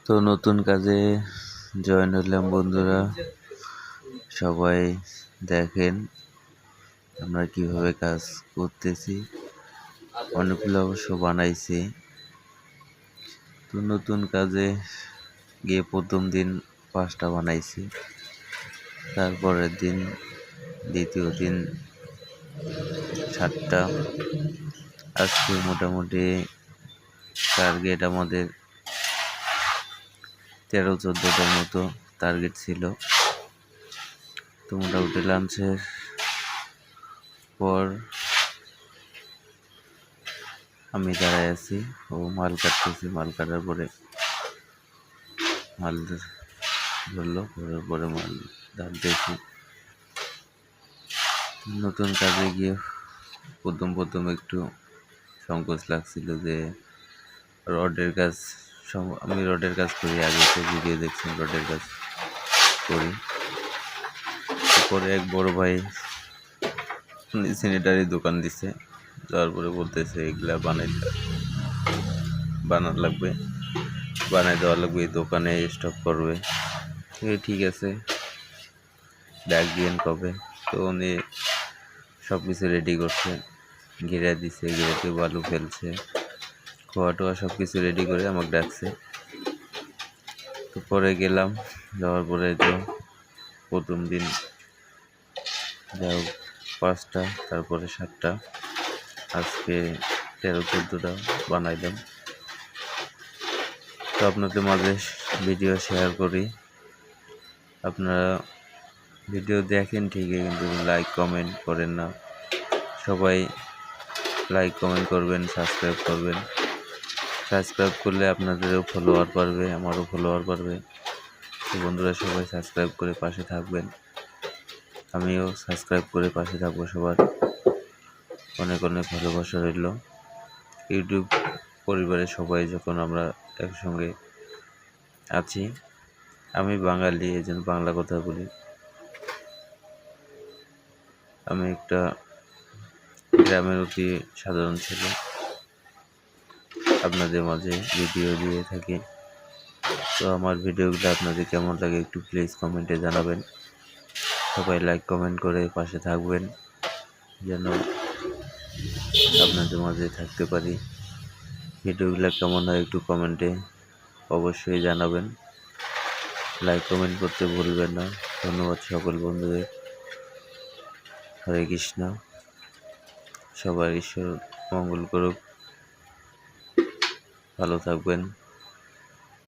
তো নতুন কাজে জয়েন হলাম বন্ধুরা, সবাই দেখেন আমরা কিভাবে কাজ করতেছি। অনেকগুলো অবশ্য বানাইছি। তো নতুন কাজে গিয়ে প্রথম দিন 5টা বানাইছি, তারপরের দিন দ্বিতীয় দিন 7টা। আজকে মোটামুটি টার্গেট আমাদের 13-14টার মতো টার্গেট ছিল। তো মোটামুটি লাঞ্চের পর আমি দাঁড়ায় আছি ও মাল কাটতেছি। মাল কাটার পরে মাল ধরলো, ধরার পরে মাল ঢালতেছি। নতুন কাজে গিয়ে প্রথম একটু সংকোচ লাগছিল যে রডের কাজ। আমি রডের কাজ করি, আগে তো ভিডিও দেখছি রডের কাজ করি। তারপরে এক বড় ভাই স্যানিটারি দোকান দিছে, যাওয়ার পরে বলতেছে এগুলা বানার লাগবে, বানাই দেওয়া লাগবে, এই দোকানে স্টক করবে। ঠিক আছে, ডাক দিয়েন কবে। তো উনি সব কিছু রেডি করছে, ঘিরে দিছে, ঘিরেতে বালু ফেলছে, খোয়া টোয়া সব কিছু রেডি করে আমাকে ডাকছে। তো পরে গেলাম, যাওয়ার পরে তো প্রথম দিন যাও 5টা, তারপরে 7টা, আজকে 13-14টা বানাইলাম। তো আপনাদের মাঝে ভিডিও শেয়ার করি। আপনারা ভিডিও দেখেন ঠিকই, কিন্তু লাইক কমেন্ট করেন না। সবাই লাইক কমেন্ট করবেন, সাবস্ক্রাইব করবেন। সাবস্ক্রাইব করলে আপনাদেরও ফলোয়ার বাড়বে, আমারও ফলোয়ার বাড়বে। তো বন্ধুরা সবাই সাবস্ক্রাইব করে পাশে থাকবেন, আমিও সাবস্ক্রাইব করে পাশে থাকবো। সবার অনেক অনেক ভালোবাসা রইল। ইউটিউব পরিবারের সবাই যখন আমরা একসঙ্গে আছি, আমি বাঙালি, এই জন্য বাংলা কথা বলি। আমি একটা গ্রামের অতি সাধারণ ছেলে, আপনাদের মাঝে ভিডিও দিয়ে থাকি। তো আমার ভিডিওগুলো আপনাদের কেমন লাগে একটু প্লিজ কমেন্টে জানাবেন। সবাই লাইক কমেন্ট করে পাশে থাকবেন, যেন আপনাদের মাঝে থাকতে পারি। ভিডিওগুলো কেমন হয় একটু কমেন্টে অবশ্যই জানাবেন। লাইক কমেন্ট করতে ভুলবেন না। ধন্যবাদ সকল বন্ধুদের। হরে কৃষ্ণ। সবার ঈশ্বর মঙ্গল করুক, ভালো থাকবেন।